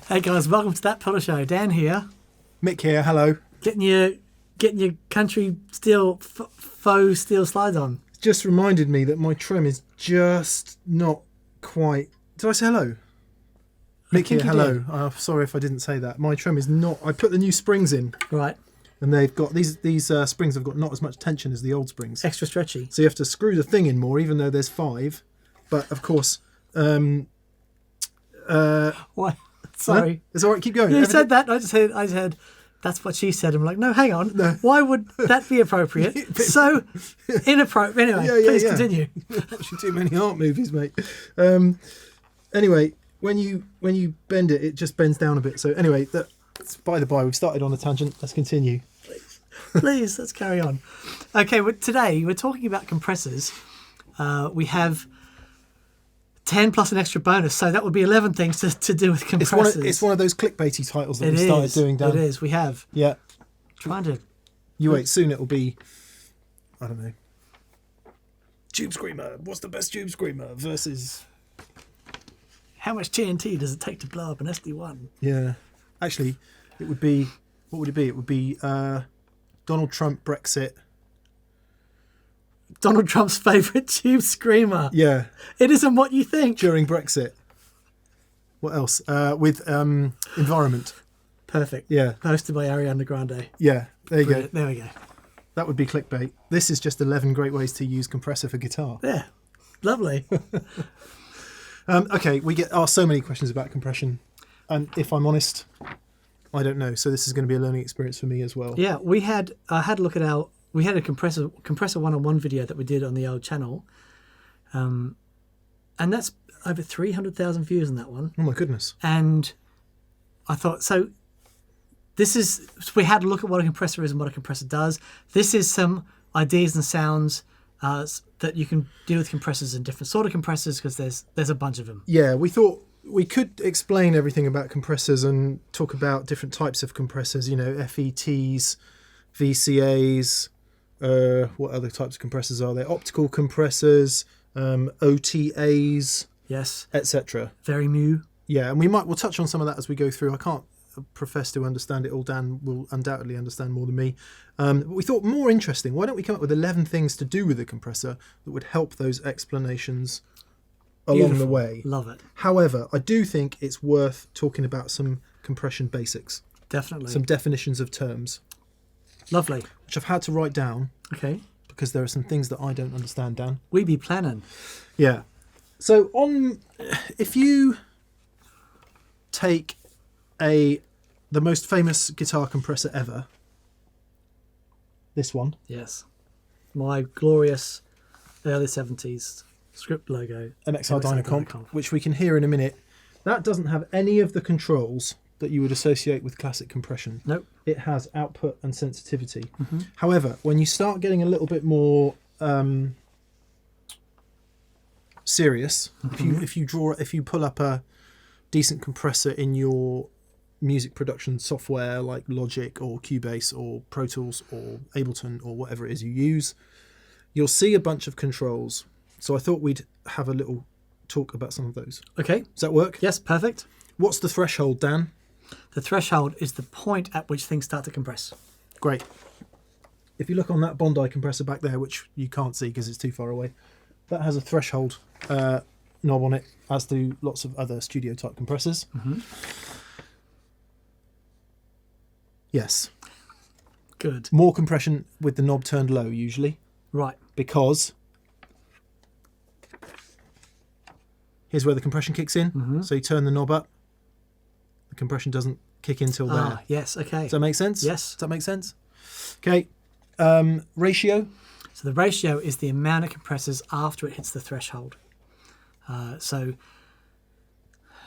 Hey guys, welcome to That Pillar Show. Dan here. Mick here, hello. Getting your country steel faux steel slides on. Just reminded me that my trim is just not quite... Did I say hello? Mick here, hello. Sorry if I didn't say that. My trim is not... I put the new springs in. Right. And they've got... These springs have got not as much tension as the old springs. Extra stretchy. So you have to screw the thing in more, even though there's 5. But, of course... Why? Sorry. No? It's all right, keep going. You said that. I said, that's what she said. I'm like, no, hang on. No. Why would that be appropriate? So inappropriate. Anyway, please continue. Watching too many art movies, mate. Anyway, when you bend it, it just bends down a bit. So anyway, that's by the by. We've started on a tangent. Let's continue. Please, let's carry on. Okay, today we're talking about compressors. We have 10 plus an extra bonus, so that would be 11 things to do with compressors. It's one of those clickbaity titles that we started doing, Dan. It is, we have. Yeah. Trying to... You wait, soon it'll be, I don't know, Tube Screamer. What's the best Tube Screamer versus... How much TNT does it take to blow up an SD1? Yeah. Actually, it would be... What would it be? It would be Donald Trump Brexit. Donald Trump's favourite tube screamer. Yeah. It isn't what you think. During Brexit. What else? With environment. Perfect. Yeah. Hosted by Ariana Grande. Yeah. There you go. There we go. That would be clickbait. This is just 11 great ways to use compressor for guitar. Yeah. Lovely. Okay, we get asked so many questions about compression. And if I'm honest, I don't know. So this is going to be a learning experience for me as well. Yeah, I had a look at we had a compressor one-on-one video that we did on the old channel. And that's over 300,000 views on that one. Oh my goodness. And I thought, so we had a look at what a compressor is and what a compressor does. This is some ideas and sounds that you can do with compressors and different sort of compressors, because there's a bunch of them. Yeah, we thought we could explain everything about compressors and talk about different types of compressors, FETs, VCAs, what other types of compressors are there? Optical compressors, OTAs, yes, etc. Very new. Yeah, and we'll touch on some of that as we go through. I can't profess to understand it all. Dan will undoubtedly understand more than me. But we thought more interesting, why don't we come up with 11 things to do with a compressor that would help those explanations along the way. Love it. However, I do think it's worth talking about some compression basics. Definitely. Some definitions of terms. Lovely. Which I've had to write down. Okay. Because there are some things that I don't understand, Dan. We be planning. Yeah. So if you take the most famous guitar compressor ever, this one. Yes. My glorious early 70s script logo. MXR DynaComp, which we can hear in a minute. That doesn't have any of the controls that you would associate with classic compression. Nope. It has output and sensitivity. Mm-hmm. However, when you start getting a little bit more serious, mm-hmm. if you pull up a decent compressor in your music production software like Logic or Cubase or Pro Tools or Ableton or whatever it is you use, you'll see a bunch of controls. So I thought we'd have a little talk about some of those. Okay. Does that work? Yes, perfect. What's the threshold, Dan? The threshold is the point at which things start to compress. Great. If you look on that Bondi compressor back there, which you can't see because it's too far away, that has a threshold knob on it, as do lots of other studio type compressors. Mm-hmm. Yes. Good. More compression with the knob turned low usually. Right. Because here's where the compression kicks in. Mm-hmm. So you turn the knob up. The compression doesn't kick in till there. Yes, okay. Does that make sense? Yes. Does that make sense? Okay. Ratio. So the ratio is the amount of compressors after it hits the threshold. You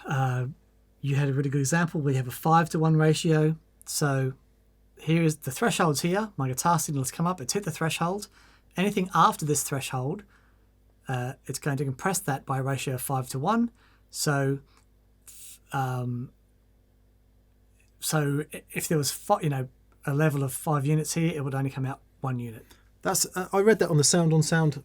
had a really good example. We have a 5-to-1 ratio. So here is the threshold's here. My guitar signal's come up. It's hit the threshold. Anything after this threshold, it's going to compress that by a ratio of 5-to-1. So if there was a level of 5 units here, it would only come out 1 unit. That's I read that on the Sound on Sound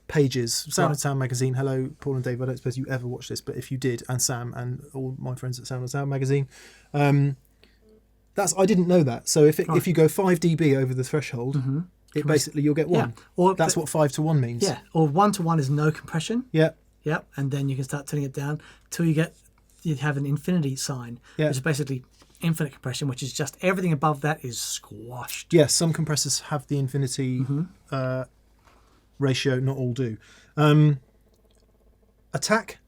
pages. Sound Right. and Sound magazine. Hello, Paul and Dave. I don't suppose you ever watched this, but if you did, and Sam and all my friends at Sound and Sound magazine, I didn't know that. So if you go 5 dB over the threshold, it basically you'll get 1. Yeah. Or that's what 5-to-1 means. Yeah. Or 1-to-1 is no compression. Yeah. Yep. And then you can start turning it down till you have an infinity sign, Yeah. which is basically infinite compression, which is just everything above that is squashed. Yes, some compressors have the infinity ratio. Not all do. Attack.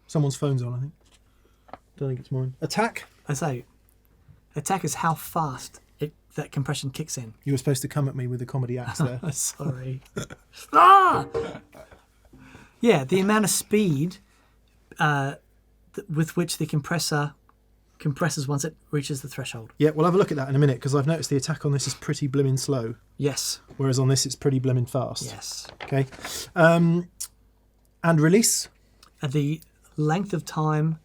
Someone's phone's on, I think. Don't think it's mine. Attack. I say, attack is how fast that compression kicks in. You were supposed to come at me with a comedy axe there. Sorry. Ah! Yeah, the amount of speed with which the compressor compresses once it reaches the threshold. Yeah, we'll have a look at that in a minute, because I've noticed the attack on this is pretty blimmin' slow, Yes. whereas on this it's pretty blimmin' fast. Yes. Okay. And release. The length of time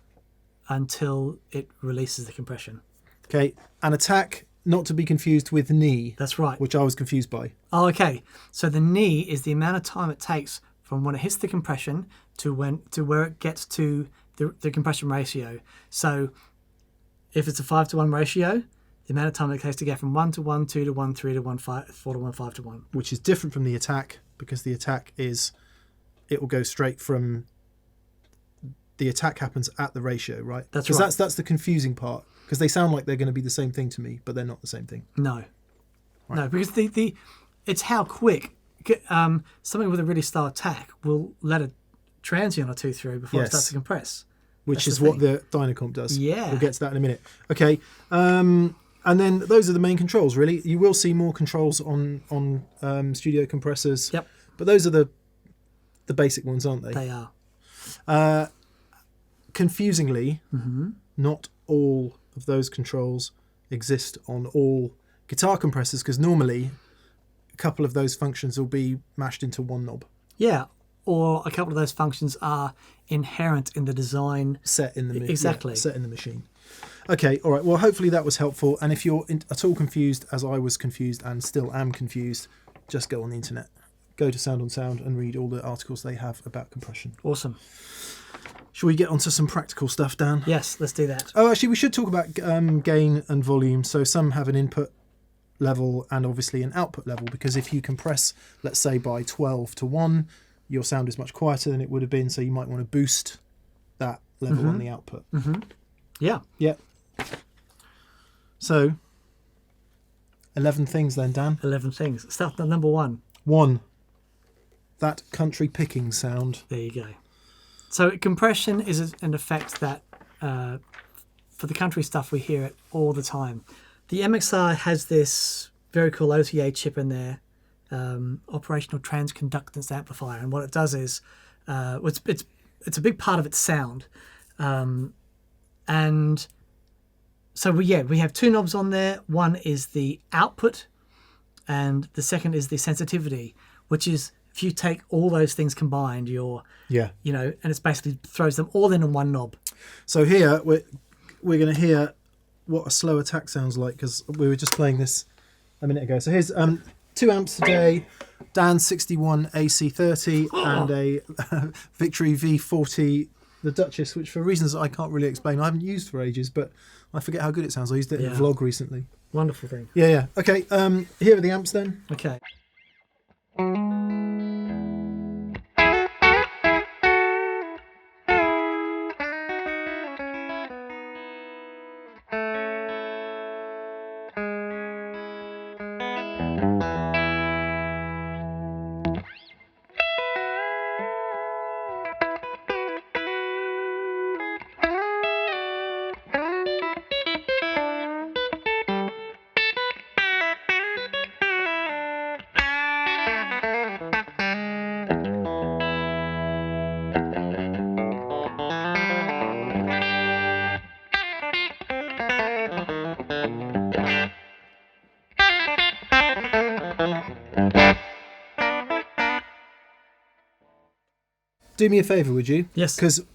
until it releases the compression. Okay. And attack, not to be confused with knee. That's right. Which I was confused by. Oh, okay. So the knee is the amount of time it takes from when it hits the compression to where it gets to the compression ratio. So if it's a 5-to-1 ratio, the amount of time it takes to get from 1-to-1, 2-to-1, 3-to-1, 4-to-1, 5-to-1. Which is different from the attack, because the attack it will go straight from, the attack happens at the ratio, right? That's right. That's the confusing part, because they sound like they're going to be the same thing to me, but they're not the same thing. No. Right. No, because it's how quick something with a really slow attack will let a transient or two through before it starts to compress. Which That's is the what the DynaComp does. Yeah. We'll get to that in a minute. Okay. And then those are the main controls, really. You will see more controls on studio compressors. Yep. But those are the basic ones, aren't they? They are. Confusingly, not all of those controls exist on all guitar compressors, because normally a couple of those functions will be mashed into one knob. Yeah. Or a couple of those functions are inherent in the design. Set in the Exactly. set in the machine. Okay, all right. Well, hopefully that was helpful. And if you're at all confused, as I was confused and still am confused, just go on the internet. Go to Sound on Sound and read all the articles they have about compression. Awesome. Shall we get onto some practical stuff, Dan? Yes, let's do that. Oh, actually, we should talk about gain and volume. So some have an input level and obviously an output level, because if you compress, let's say, by 12-to-1, your sound is much quieter than it would have been, so you might want to boost that level on the output. Yeah. Yeah. So, 11 things then, Dan. 11 things. Start at number 1. 1. That country picking sound. There you go. So compression is an effect that, for the country stuff, we hear it all the time. The MXR has this very cool OTA chip in there, operational transconductance amplifier, and what it does is it's a big part of its sound, and so we have 2 knobs on there. One is the output and the second is the sensitivity, which is, if you take all those things combined, and it's basically throws them all in one knob. So here we're going to hear what a slow attack sounds like, because we were just playing this a minute ago. So here's 2 amps today, Dan's 61 AC30 and a Victory V40, the Duchess, which for reasons I can't really explain, I haven't used for ages, but I forget how good it sounds. I used it in a vlog recently. Wonderful thing. Yeah. Okay, here are the amps then. Okay. Do me a favour, would you? Yes. Because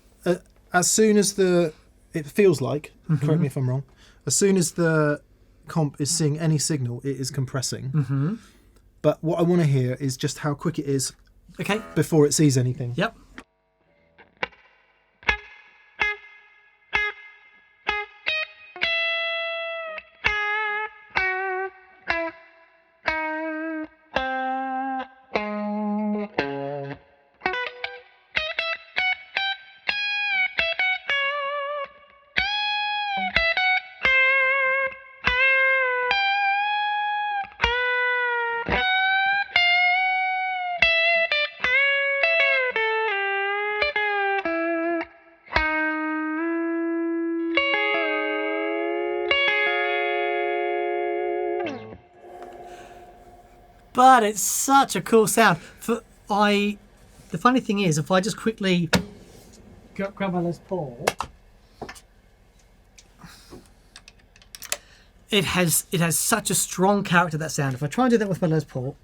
as soon as it feels like, correct me if I'm wrong, as soon as the comp is seeing any signal, it is compressing. But what I want to hear is just how quick it is Okay. before it sees anything. Yep. But it's such a cool sound. The funny thing is, if I just quickly grab my Les Paul, it has such a strong character, that sound. If I try and do that with my Les Paul,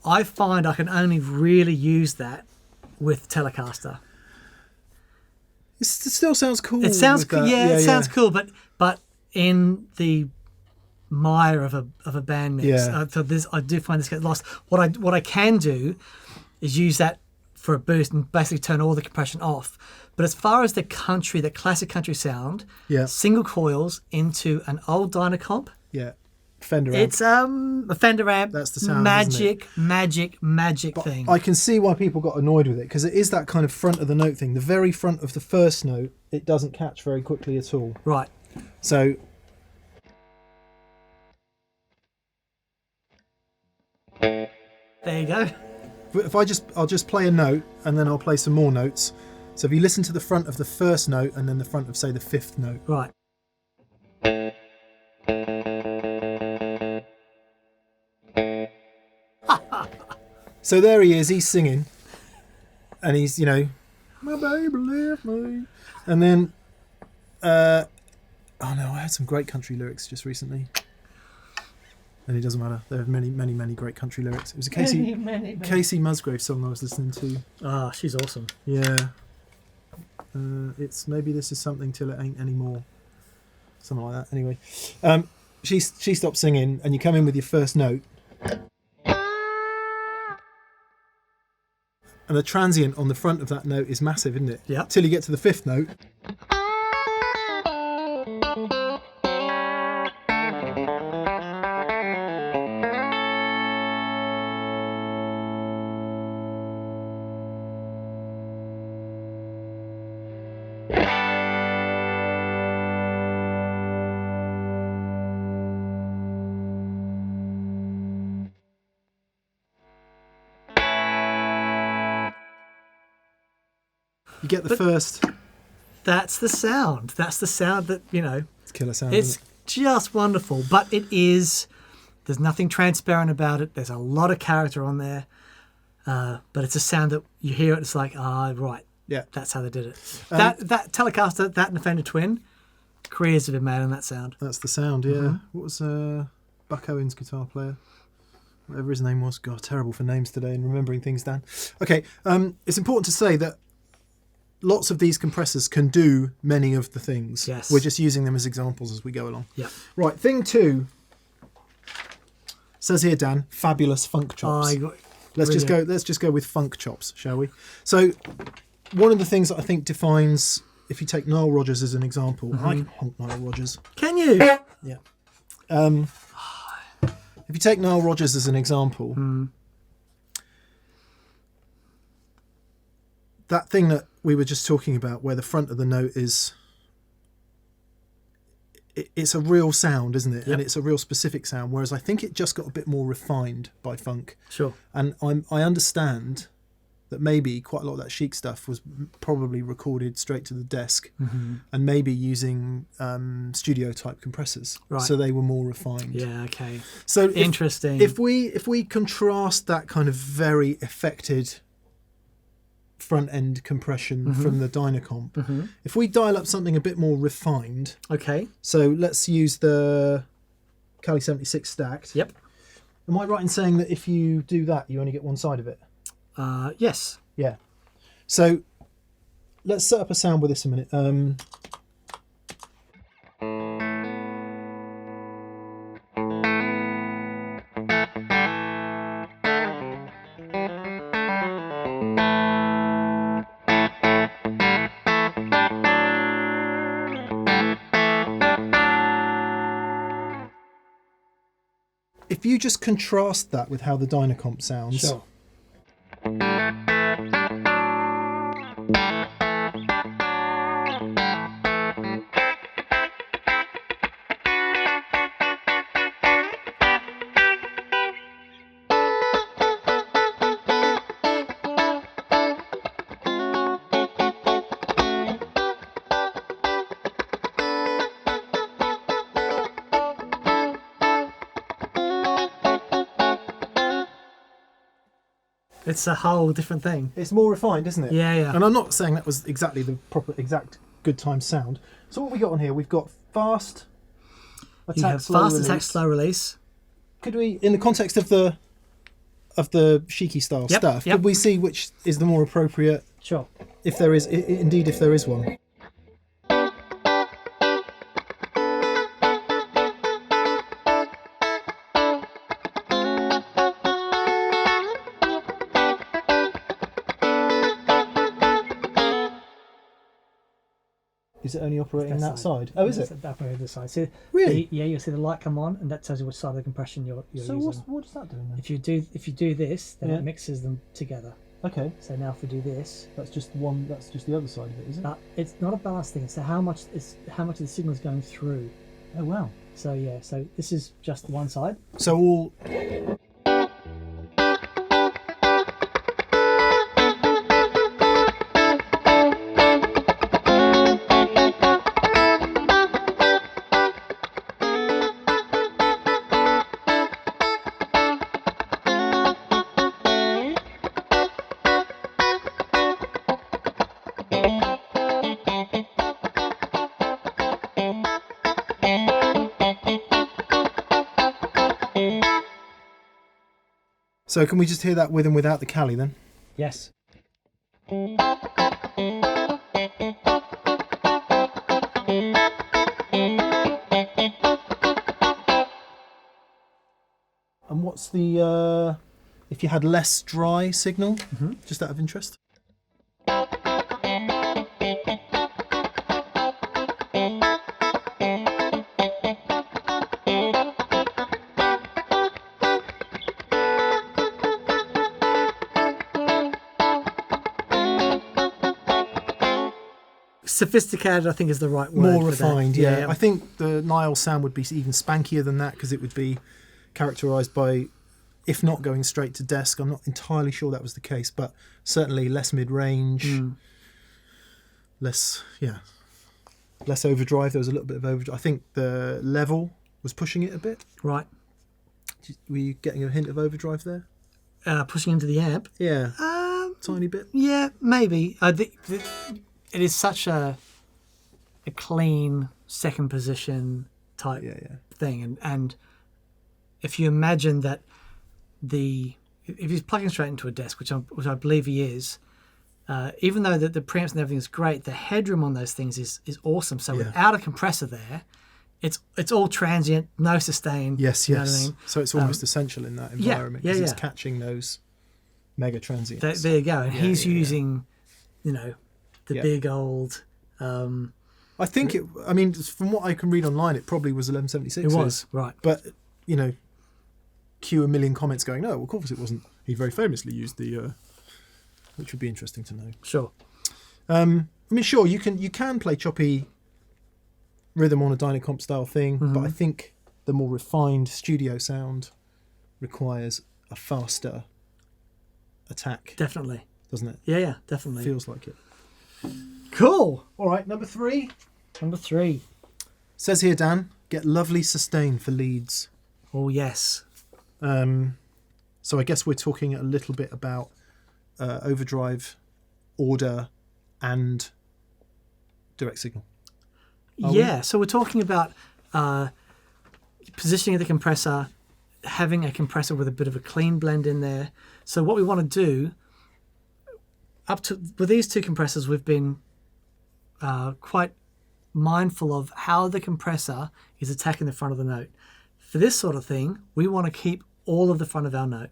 I find I can only really use that with Telecaster. It still sounds cool. It sounds cool. Yeah, it sounds yeah. cool, but in the mire of a band mix, Yeah. I do find this gets lost. What I can do is use that for a boost and basically turn all the compression off. But as far as the classic country sound, Yeah. single coils into an old DynaComp. Yeah. Fender amp. It's a Fender amp. That's the sound, magic thing. I can see why people got annoyed with it, because it is that kind of front of the note thing. The very front of the first note, it doesn't catch very quickly at all. Right. So there you go. if I'll just play a note and then I'll play some more notes. So if you listen to the front of the first note and then the front of, say, the fifth note. Right. So there he is, he's singing. And he's, my baby left me. And then, oh no, I had some great country lyrics just recently. And it doesn't matter. There are many great country lyrics. It was a Casey Musgrave song I was listening to. Ah, she's awesome. Yeah. It's Maybe This Is Something Till It Ain't Anymore. Something like that. Anyway. She stopped singing and you come in with your first note. And the transient on the front of that note is massive, isn't it? Yeah. Till you get to the fifth note. You get the first. That's the sound. That's the sound that, It's killer sound. it's Isn't it? just wonderful. But there's nothing transparent about it. There's a lot of character on there. But it's a sound that you hear it, it's like, right. Yeah. That's how they did it. That Telecaster, that and the Fender Twin, careers have been made on that sound. That's the sound, yeah. Mm-hmm. What was Buck Owens' guitar player? Whatever his name was. God, terrible for names today and remembering things, Dan. Okay, it's important to say that lots of these compressors can do many of the things. Yes. We're just using them as examples as we go along. Yeah. Right, thing two. Says here, Dan, fabulous funk chops. Let's just go with funk chops, shall we? So one of the things that I think defines, if you take Nile Rodgers as an example, I can honk Nile Rodgers. Can you? Yeah. If you take Nile Rodgers as an example, that thing that we were just talking about, where the front of the note is, it's a real sound, isn't it? Yep. And it's a real specific sound. Whereas I think it just got a bit more refined by funk. Sure. And I understand that maybe quite a lot of that chic stuff was probably recorded straight to the desk, and maybe using studio type compressors, right. So they were more refined. Yeah. Okay. So interesting. If we contrast that kind of very affected front end compression from the DynaComp. If we dial up something a bit more refined, Okay. so let's use the Cali76 Stacked. Yep. Am I right in saying that if you do that, you only get one side of it? Yes. Yeah. So let's set up a sound with this a minute. If you just contrast that with how the DynaComp sounds. Sure. It's a whole different thing. It's more refined, isn't it? Yeah, yeah. And I'm not saying that was exactly the proper, exact good time sound. So what we got on here, we've got fast You attack, have slow fast release. attack, slow release. Could we, in the context of the Shiki style Yep, stuff, yep. could we see which is the more appropriate, Sure. if there is, indeed, if there is one? Is it only operating that side? Oh, is it? That way, the side. So Really? yeah, you'll see the light come on, and that tells you which side of the compression you're So using. what does that do then? If you do this, then Yeah. it mixes them together. Okay, So now if we do this, that's just one. That's just the other side of it, is it? it's not a balance thing. So how much of the signal is going through. Oh wow. So yeah, so this is just one side. So all. So can we just hear that with and without the Cali then? Yes. And what's the if you had less dry signal, just out of interest? Sophisticated, I think, is the right word. More for refined, that. yeah. I think the Nile sound would be even spankier than that because it would be characterised by, if not going straight to desk, I'm not entirely sure that was the case, but certainly less mid-range, less overdrive. There was a little bit of overdrive. I think the level was pushing it a bit. Right. Were you getting a hint of overdrive there? Pushing into the amp. Yeah, tiny bit. Yeah, maybe. It is such a clean second position type thing, and if you imagine that if he's plugging straight into a desk, which I believe he is, even though the preamps and everything is great, the headroom on those things is awesome. So without a compressor there, it's all transient, no sustain. Yes, you know what I mean? So it's almost essential in that environment because it's yeah. catching those mega transients. There you go. And he's using, the big old. I think from what I can read online, it probably was 1176. It was, right. But, cue a million comments going, no, of course it wasn't. He very famously used the, which would be interesting to know. Sure. Sure, you can play choppy rhythm on a DynaComp style thing, but I think the more refined studio sound requires a faster attack. Definitely. Doesn't it? Yeah, definitely. Feels like it. Cool. All right, number 3. Number 3. Says here, Dan, get lovely sustain for leads. Oh, yes. So I guess we're talking a little bit about overdrive order, and direct signal. Yeah, so we're talking about positioning of the compressor, having a compressor with a bit of a clean blend in there. So what we want to do, with these two compressors, we've been quite mindful of how the compressor is attacking the front of the note. For this sort of thing, we want to keep all of the front of our note.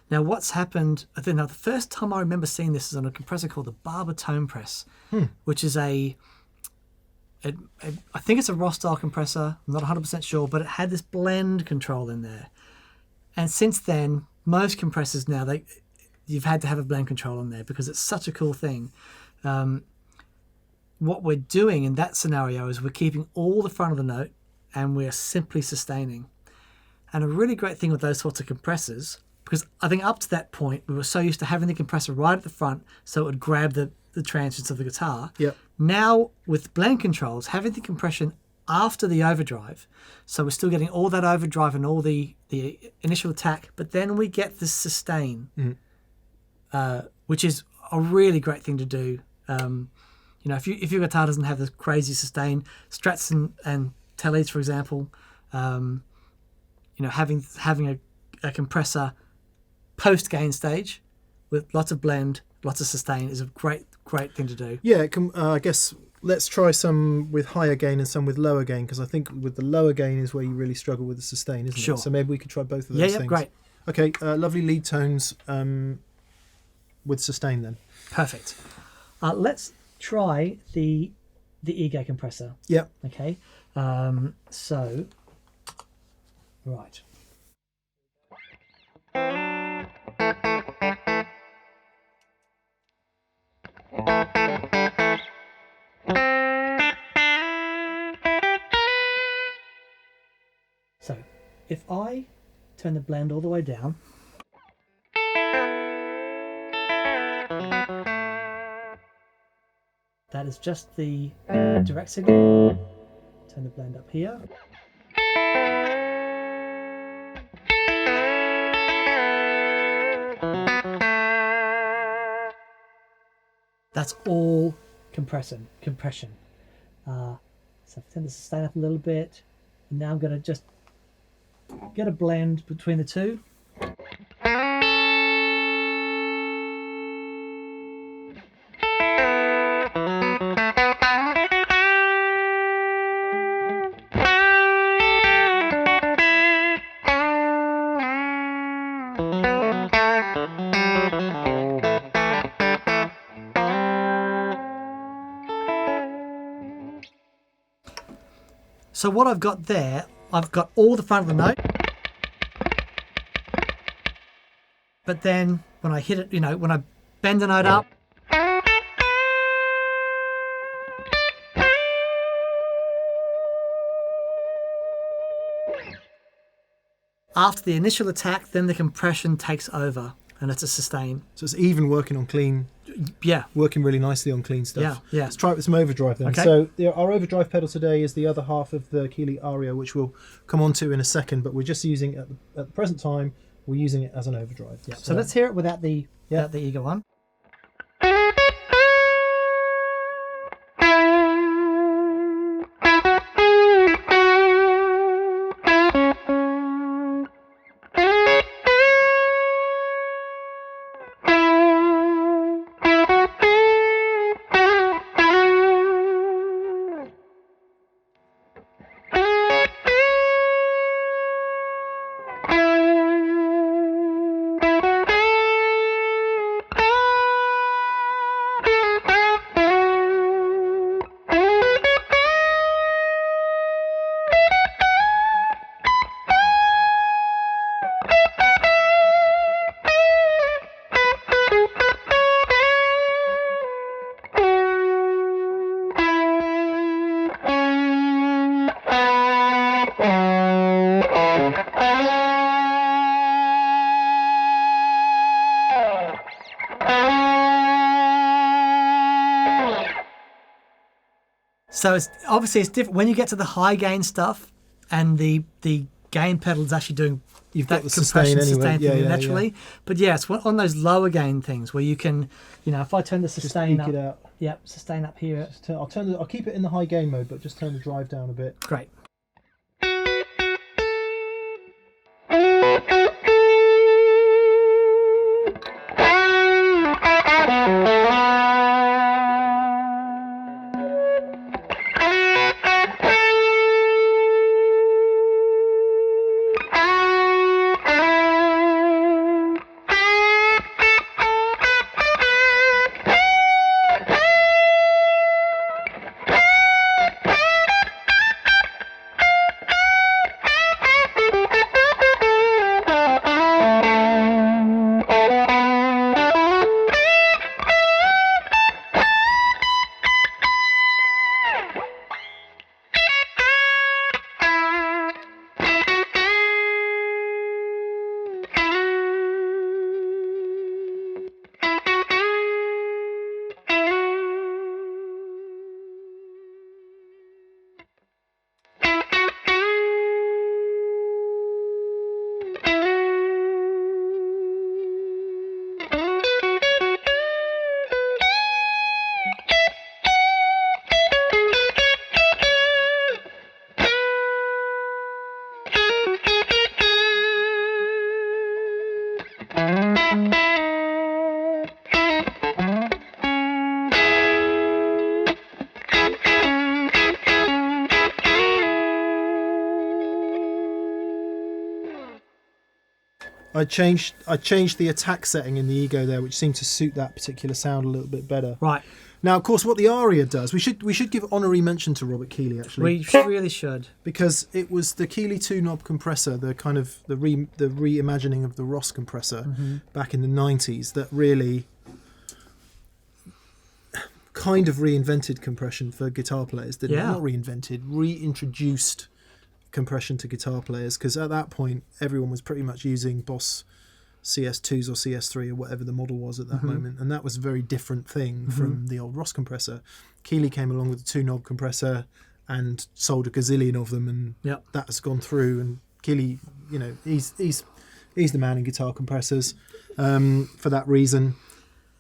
Now, what's happened, the first time I remember seeing this is on a compressor called the Barber Tone Press, which is I think it's a Ross style compressor. I'm not 100% sure, but it had this blend control in there. And since then, most compressors now, you've had to have a blend control in there because it's such a cool thing. What we're doing in that scenario is we're keeping all the front of the note and we're simply sustaining. And a really great thing with those sorts of compressors, because I think up to that point, we were so used to having the compressor right at the front so it would grab the transients of the guitar. Yep. Now, with blend controls, having the compression after the overdrive, so we're still getting all that overdrive and all the initial attack, but then we get the sustain, which is a really great thing to do. If your guitar doesn't have this crazy sustain, Strats and Teles, for example, having a compressor post gain stage with lots of blend, lots of sustain is a great thing to do. Yeah, I guess let's try some with higher gain and some with lower gain, because I think with the lower gain is where you really struggle with the sustain, isn't Sure. it? So maybe we could try both of those things. Great. Okay, lovely lead tones with sustain then. Perfect. Let's try the ego compressor. Yep. Okay. Right. So, if I turn the blend all the way down, that is just the direct signal. Turn the blend up here. That's all compression. So I've turned the sustain up a little bit, and now I'm going to just get a blend between the two. So what I've got there, I've got all the front of the note, but then when I hit it, when I bend the note up, after the initial attack, then the compression takes over and it's a sustain. So it's even working on clean. Yeah. Working really nicely on clean stuff. Yeah. Let's try it with some overdrive then. Okay. So our overdrive pedal today is the other half of the Keeley Aria, which we'll come on to in a second, but we're just using at the present time, we're using it as an overdrive. Yeah. So let's hear it without the ego one. So it's different when you get to the high gain stuff and the gain pedal is actually doing You've that got the sustain compression anyway. sustain thing naturally. But yeah, it's on those lower gain things where you can, if I turn the sustain Just up, eke it out. yep, sustain up here. I'll keep it in the high gain mode, but just turn the drive down a bit. Great. I changed the attack setting in the ego there, which seemed to suit that particular sound a little bit better. Right. Now, of course, what the Aria does, we should give honorary mention to Robert Keeley, actually. We really should, because it was the Keeley 2-knob compressor, the kind of the reimagining of the Ross compressor back in the 90s, that really kind of reinvented compression for guitar players. Didn't it? Not reinvented, reintroduced compression to guitar players, because at that point everyone was pretty much using Boss CS2s or CS3 or whatever the model was at that moment, and that was a very different thing from the old Ross compressor. Keeley came along with the 2-knob compressor and sold a gazillion of them, and that has gone through. And Keeley, he's the man in guitar compressors for that reason,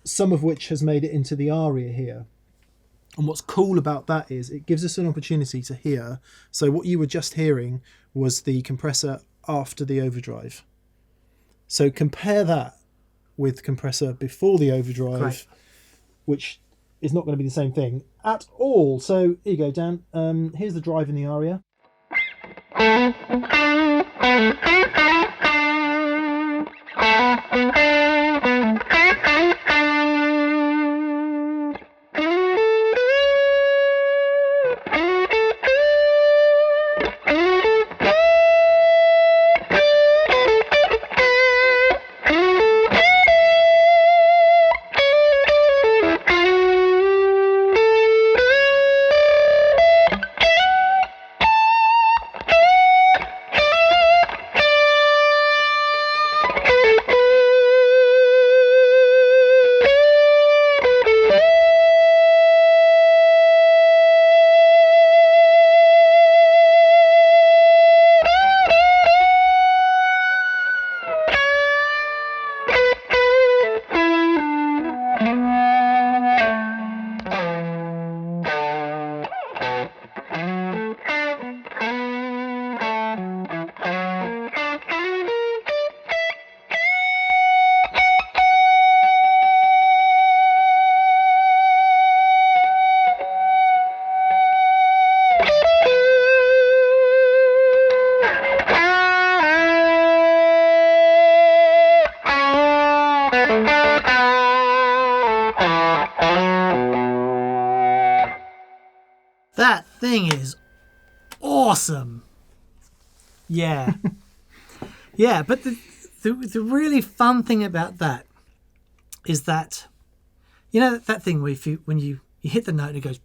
some of which has made it into the Aria here. And what's cool about that is it gives us an opportunity to hear. So what you were just hearing was the compressor after the overdrive. So compare that with compressor before the overdrive, which is not going to be the same thing at all. So here you go, Dan. Here's the drive in the Aria. That thing is awesome. Yeah. Yeah, but the really fun thing about that is that, that thing where when you hit the note and it goes,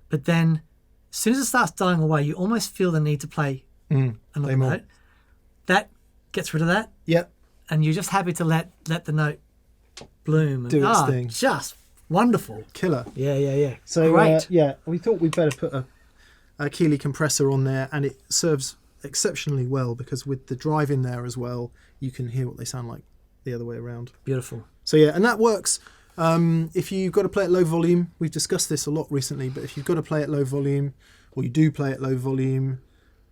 but then as soon as it starts dying away, you almost feel the need to play another note. That gets rid of that. Yep. And you're just happy to let the note bloom. And, do its thing. Just wonderful. Killer. Yeah. So great. we thought we'd better put a Keeley compressor on there, and it serves exceptionally well, because with the drive in there as well, you can hear what they sound like the other way around. Beautiful. So yeah, and that works. If you've got to play at low volume, we've discussed this a lot recently, but if you've got to play at low volume, or you do play at low volume,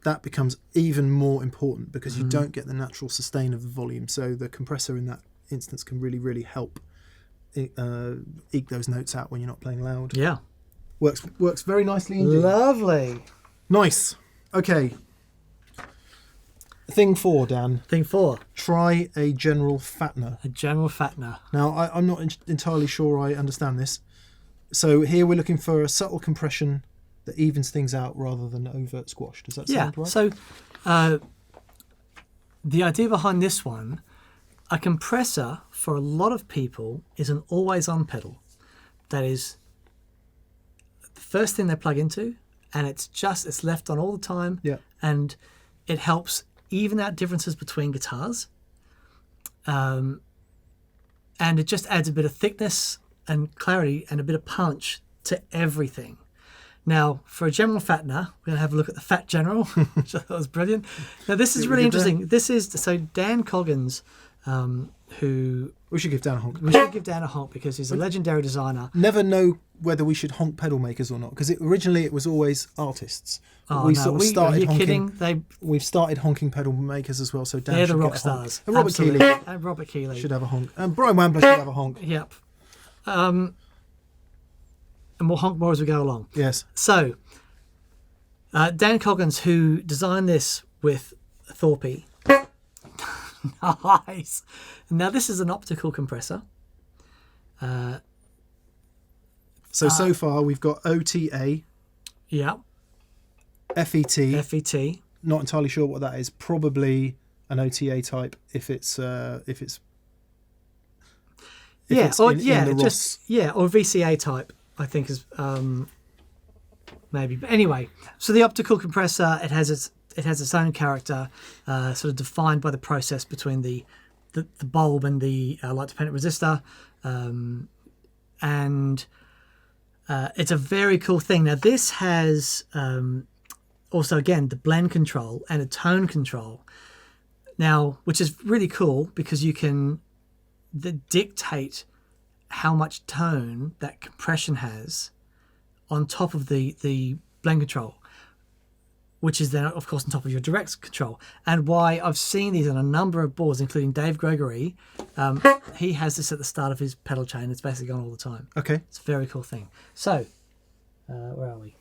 that becomes even more important, because you don't get the natural sustain of the volume. So the compressor in that instance can really, really help eke those notes out when you're not playing loud. Yeah. Works very nicely indeed. Lovely. Nice. Okay. Thing 4, Dan. Thing 4. Try a general Fattener. A general Fattener. Now, I'm not entirely sure I understand this. So here we're looking for a subtle compression that evens things out rather than overt squash. Does that sound right? So the idea behind this one, a compressor for a lot of people is an always-on pedal. That is the first thing they plug into, and it's left on all the time. Yeah. And it helps even out differences between guitars. And it just adds a bit of thickness and clarity and a bit of punch to everything. Now, for a general Fattener, we're going to have a look at the Fat General, which I thought was brilliant. Now, this is really interesting. This is, so Dan Coggins, who... We should give Dan a honk. We should give Dan a honk, because he's a legendary designer. Never know whether we should honk pedal makers or not, because originally it was always artists. Oh, we no, sort of started are you honking. kidding? We've started honking pedal makers as well, so Dan They're should the get rock a honk. stars. And Robert Absolutely. Keeley And Robert Keeley. should have a honk. And Brian Wambler should have a honk. Yep. And we'll honk more as we go along. Yes. So, Dan Coggins, who designed this with Thorpe. Nice. Now, this is an optical compressor. So far we've got OTA, Yeah. FET. FET. Not entirely sure what that is. Probably an OTA type if it's Or VCA type, I think is maybe. But anyway, so the optical compressor, it has its own character, sort of defined by the process between the bulb and the light dependent resistor, and it's a very cool thing. Now this has also, again, the blend control and a tone control. Now, which is really cool, because you can dictate how much tone that compression has on top of the blend control, which is then, of course, on top of your direct control. And why I've seen these on a number of boards, including Dave Gregory. He has this at the start of his pedal chain. It's basically on all the time. Okay. It's a very cool thing. So, where are we?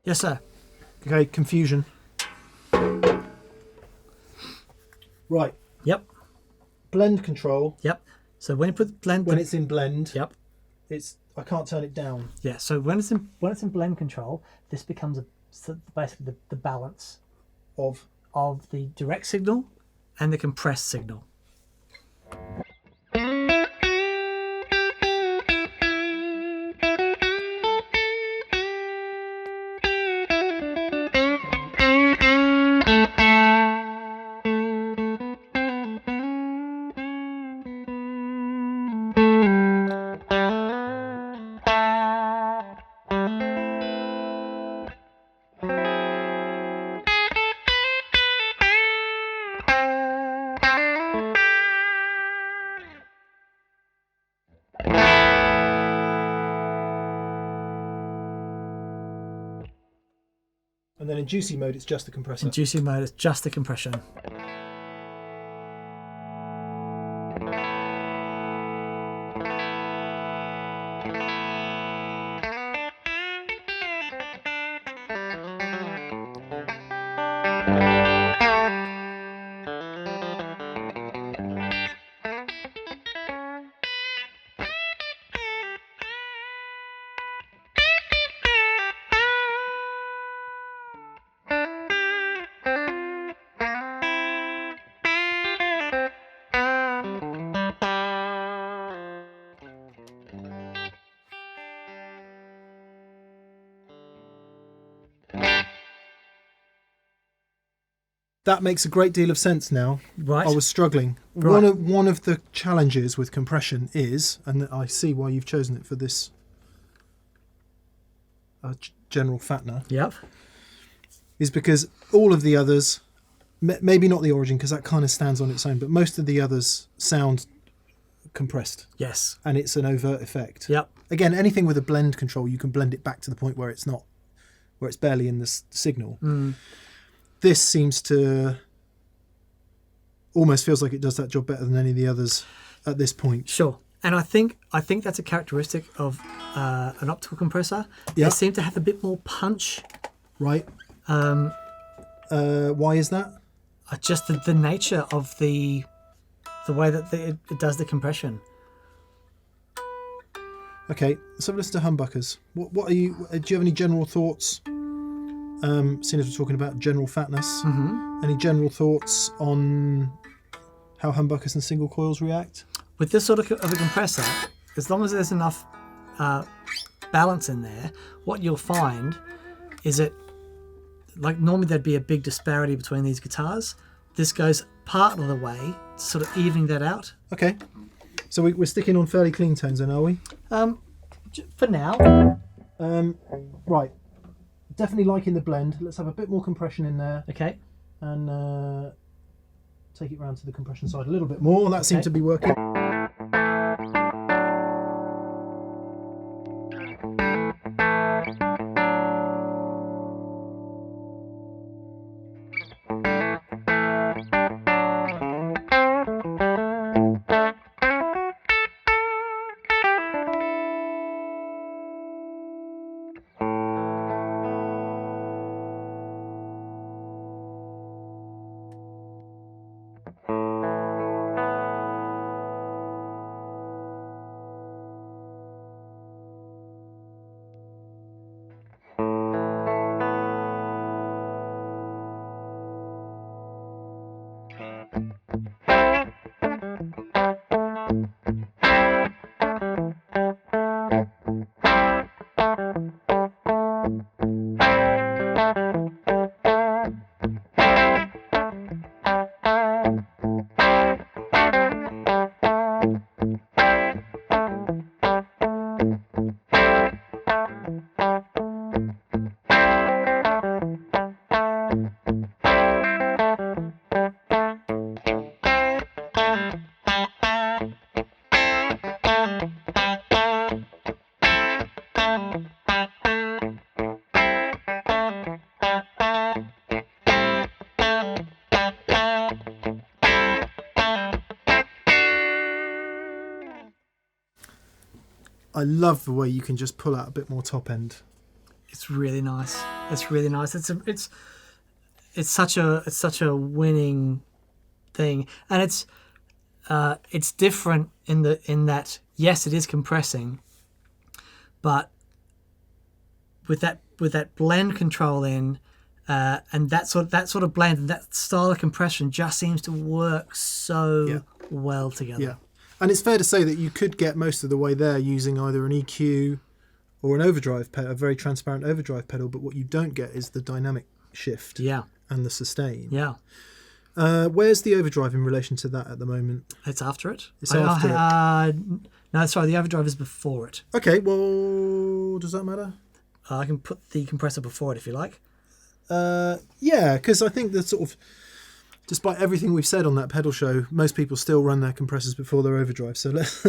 Yes, sir. Okay, confusion. Right. Yep. Blend control. Yep. So when you put blend, When it's in blend, yep. I can't turn it down. Yeah. So when it's in blend control, this becomes basically the balance Of the direct signal and the compressed signal. And then in juicy mode, it's just the compressor. In juicy mode, it's just the compression. That makes a great deal of sense now. Right. I was struggling. Right. One of the challenges with compression is, and I see why you've chosen it for this general Fattener, Yep. is because all of the others, maybe not the Origin because that kind of stands on its own, but most of the others sound compressed. Yes. And it's an overt effect. Yep. Again, anything with a blend control, you can blend it back to the point where it's barely in the signal. This seems to almost feels like it does that job better than any of the others at this point. Sure. And I think that's a characteristic of an optical compressor. Yeah. They seem to have a bit more punch. Right. Why is that? Just the nature of the way that it does the compression. Okay, so listen to Humbuckers. What are you? Do you have any general thoughts? Seeing as we're talking about general fatness, any general thoughts on how humbuckers and single coils react? With this sort of a compressor, as long as there's enough balance in there, what you'll find is that, like normally there'd be a big disparity between these guitars. This goes part of the way, sort of evening that out. Okay, so we're sticking on fairly clean tones then, are we? For now. Right. Definitely liking the blend. Let's have a bit more compression in there. Okay. And take it round to the compression side a little bit more. That seemed to be working. I love the way you can just pull out a bit more top end. It's really nice. It's really nice. It's such a winning thing, and it's different in that yes, it is compressing, but with that blend control in, and that sort of blend and that style of compression just seems to work so well together. Yeah. And it's fair to say that you could get most of the way there using either an EQ or an overdrive pedal, a very transparent overdrive pedal, but what you don't get is the dynamic shift and the sustain. Yeah. Where's the overdrive in relation to that at the moment? It's after it. It's after it. No, sorry, the overdrive is before it. Okay, well, does that matter? I can put the compressor before it if you like. Yeah, because I think that sort of, despite everything we've said on that pedal show, most people still run their compressors before their overdrive. So let's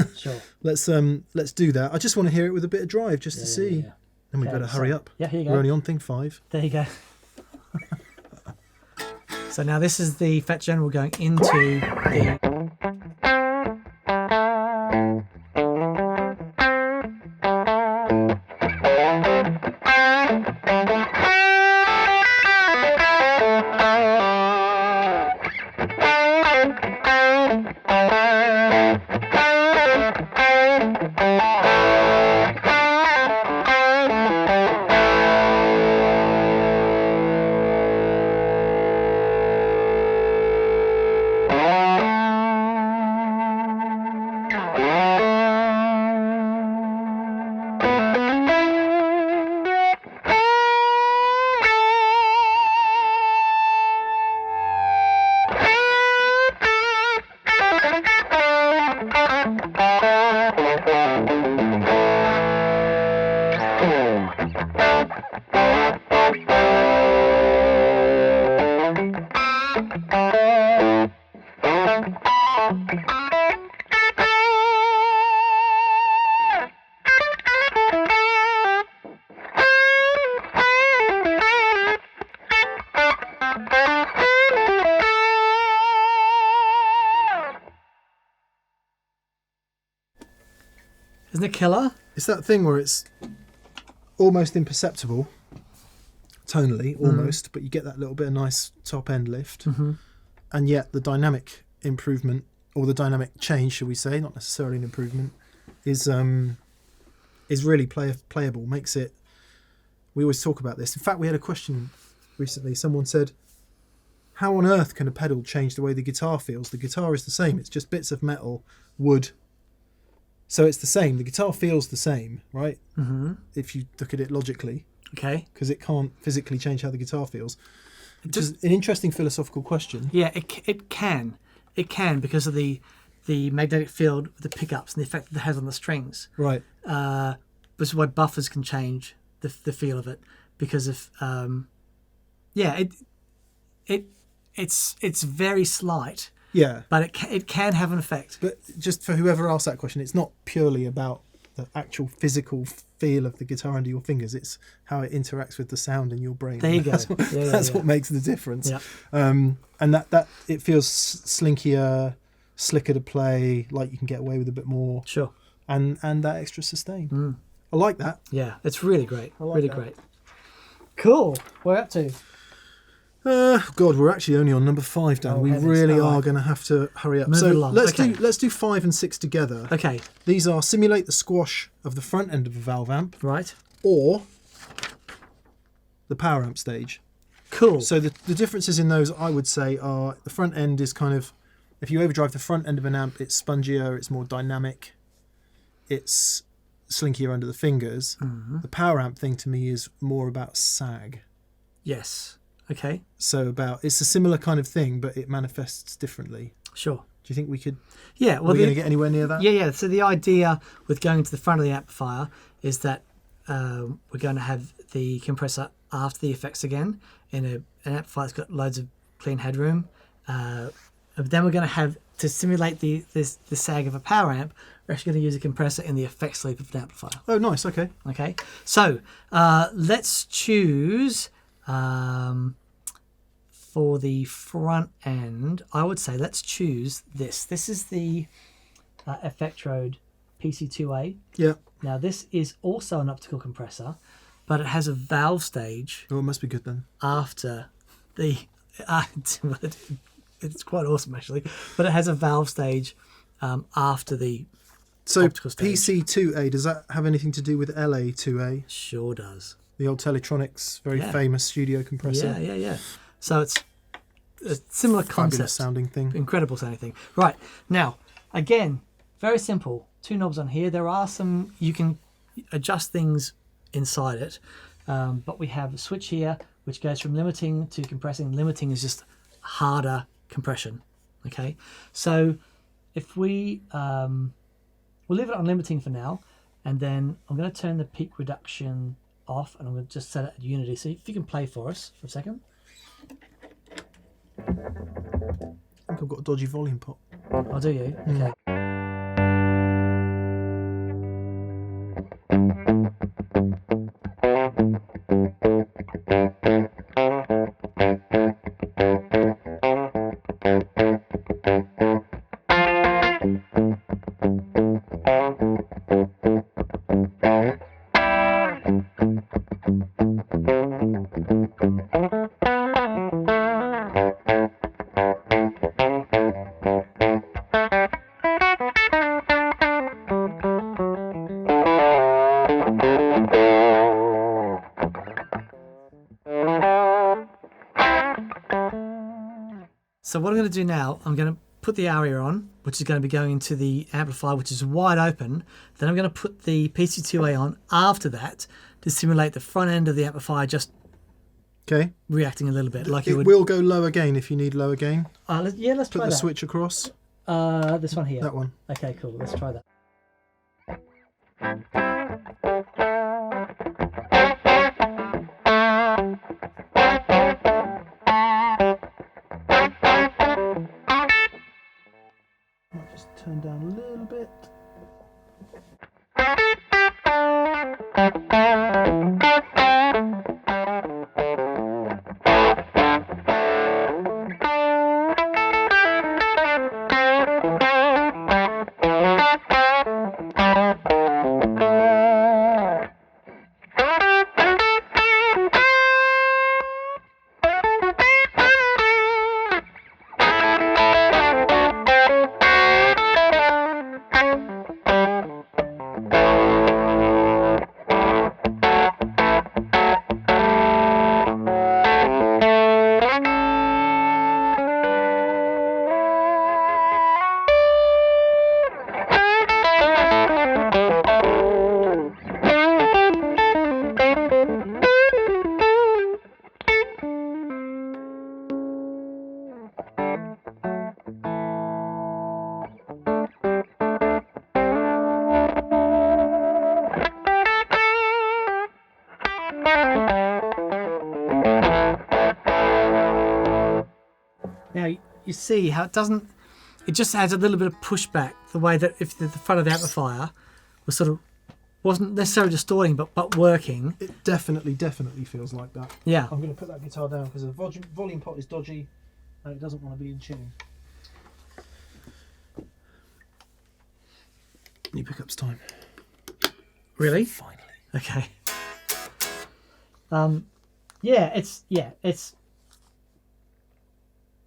do that. I just want to hear it with a bit of drive just to see. Yeah. Then we better hurry up. Yeah, here you go. We're only on thing 5. There you go. So now this is the Fat General going into the... Isn't it killer? It's that thing where it's almost imperceptible, tonally, almost, but you get that little bit of nice top end lift. And yet the dynamic improvement, or the dynamic change, shall we say, not necessarily an improvement, is really playable, makes it... We always talk about this. In fact, we had a question recently. Someone said, how on earth can a pedal change the way the guitar feels? The guitar is the same. It's just bits of metal, wood. So it's the same. The guitar feels the same, right? If you look at it logically. Okay. Because it can't physically change how the guitar feels. Which is an interesting philosophical question. Yeah, it can. It can because of the magnetic field with the pickups and the effect that it has on the strings. Right. This is why buffers can change the feel of it because of it's very slight. Yeah. But it can have an effect. But just for whoever asked that question, it's not purely about the actual physical feel of the guitar under your fingers. It's how it interacts with the sound in your brain. There you go. That's what makes the difference. Yeah. And that it feels slinkier, slicker to play, like you can get away with a bit more. Sure. And that extra sustain. I like that. Yeah, it's really great. I like really that. great. Cool. We're up to... God, we're actually only on number 5, Dan. We really are going to have to hurry up. Move So it along. let's do 5 and 6 together. Okay. These are simulate the squash of the front end of a valve amp, Right. or the power amp stage. Cool. So the differences in those, I would say, are the front end is kind of, if you overdrive the front end of an amp, it's spongier, it's more dynamic, it's slinkier under the fingers. The power amp thing to me is more about sag. Yes. Okay. So it's a similar kind of thing, but it manifests differently. Sure. Do you think we could... Yeah. Well, we're going to get anywhere near that? Yeah. So the idea with going to the front of the amplifier is that we're going to have the compressor after the effects again in an amplifier that's got loads of clean headroom. Then we're going to have, to simulate the sag of a power amp, we're actually going to use a compressor in the effects loop of an amplifier. Oh, nice. Okay. Okay. So let's choose... for the front end, I would say let's choose this. This is the Effectrode PC-21. Yeah. Now this is also an optical compressor, but it has a valve stage Oh, it must be good then. after the... it's quite awesome actually, but it has a valve stage after the So optical stage. PC-2A, does that have anything to do with LA-2A? Sure does. The old Teletronics, very famous studio compressor. Yeah. So it's a similar concept. Fabulous sounding thing. Incredible sounding thing. Right, now, again, very simple. 2 knobs on here. There are some, you can adjust things inside it, but we have a switch here, which goes from limiting to compressing. Limiting is just harder compression, okay? So if we'll leave it on limiting for now, and then I'm going to turn the peak reduction off, and I'm going to just set it at unity. So if you can play for us for a second. I think I've got a dodgy volume pot. Oh, do you? Okay. So what I'm going to do now, I'm going to put the ARIA on, which is going to be going into the amplifier, which is wide open. Then I'm going to put the PC-2A on after that to simulate the front end of the amplifier just reacting a little bit. Like it will go lower gain if you need lower gain. Let's try that. Put the switch across. This one here. That one. Okay, cool. Let's try that. you see how it doesn't. It just adds a little bit of pushback. The way that if the front of the amplifier was sort of wasn't necessarily distorting, but working. It definitely feels like that. Yeah. I'm going to put that guitar down because the volume pot is dodgy and it doesn't want to be in tune. New pickups time. Really? Finally. Okay. It's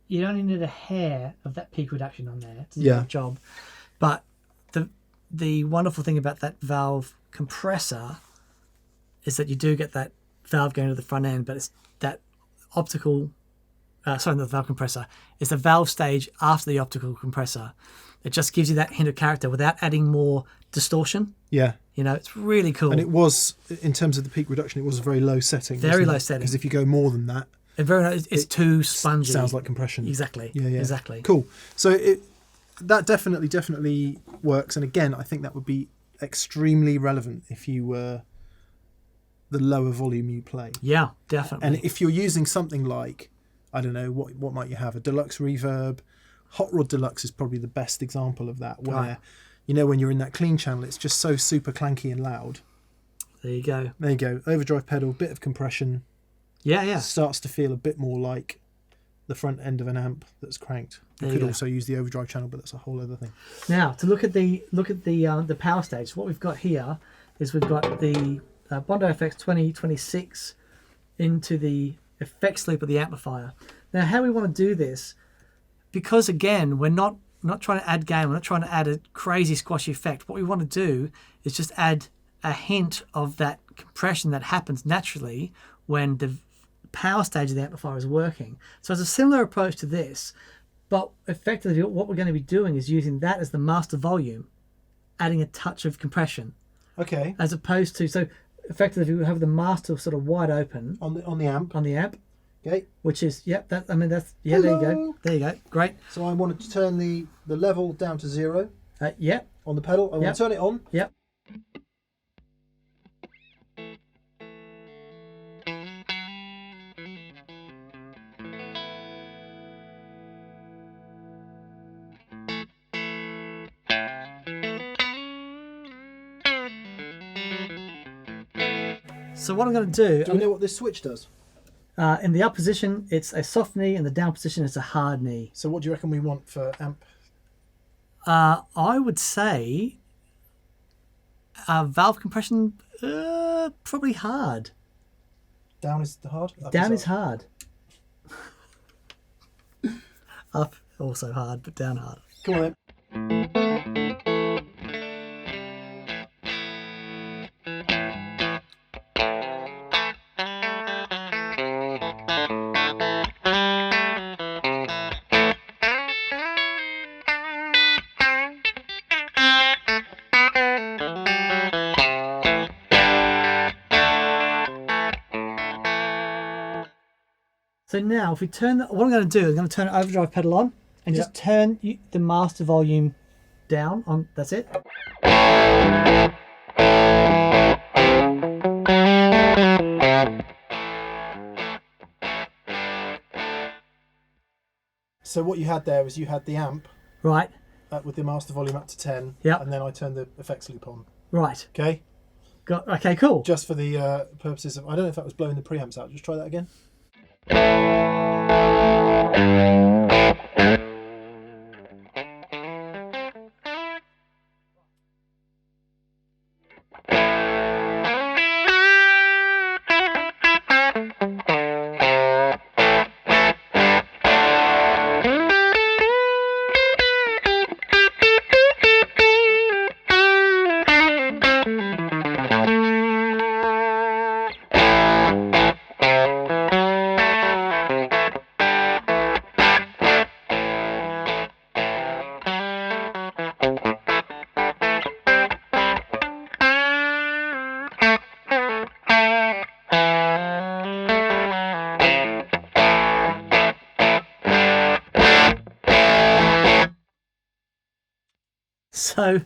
you only need a hair of that peak reduction on there to do the job. But the wonderful thing about that valve compressor is that you do get that valve going to the front end, but it's that optical not the valve compressor, it's the valve stage after the optical compressor. It just gives you that hint of character without adding more distortion. Yeah. You know, it's really cool. And it was, in terms of the peak reduction, it was a very low setting. Very low setting. Because if you go more than that, it's too spongy. Sounds like compression. Exactly. Yeah. Exactly. Cool. So that definitely works. And again, I think that would be extremely relevant if you were the lower volume you play. Yeah, definitely. And if you're using something like, I don't know, what might you have? A deluxe reverb. Hot Rod Deluxe is probably the best example of that, where, you know, when you're in that clean channel, it's just so super clanky and loud. There you go. There you go. Overdrive pedal, bit of compression. Yeah. Starts to feel a bit more like the front end of an amp that's cranked. You could also use the overdrive channel, but that's a whole other thing. Now, to look at the power stage, what we've got here is we've got the Bondi FX 2026 into the effects loop of the amplifier. Now, how we want to do this, because again, we're not trying to add gain, we're not trying to add a crazy squashy effect. What we want to do is just add a hint of that compression that happens naturally when the power stage of the amplifier is working. So it's a similar approach to this, but effectively what we're going to be doing is using that as the master volume, adding a touch of compression. Okay. As opposed to, so effectively we have the master sort of wide open on the amp. Okay. Which is, Hello. There you go. There you go. Great. So I wanted to turn the level down to 0. Yep. On the pedal. I want to turn it on. Yep. So what I'm going to do... Do you know what this switch does? In the up position, it's a soft knee. In the down position, it's a hard knee. So what do you reckon we want for amp? I would say valve compression, probably hard. Down is hard? Down is hard. Up also hard, but down hard. Come on then. So now, if we turn, what I'm going to do, I'm going to turn the overdrive pedal on and just turn the master volume down. On, that's it. So what you had there was you had the amp, right, with the master volume up to 10, yeah, and then I turned the effects loop on. Right. Okay. Okay, cool. Just for the purposes of, I don't know if that was blowing the preamps out. Just try that again. So,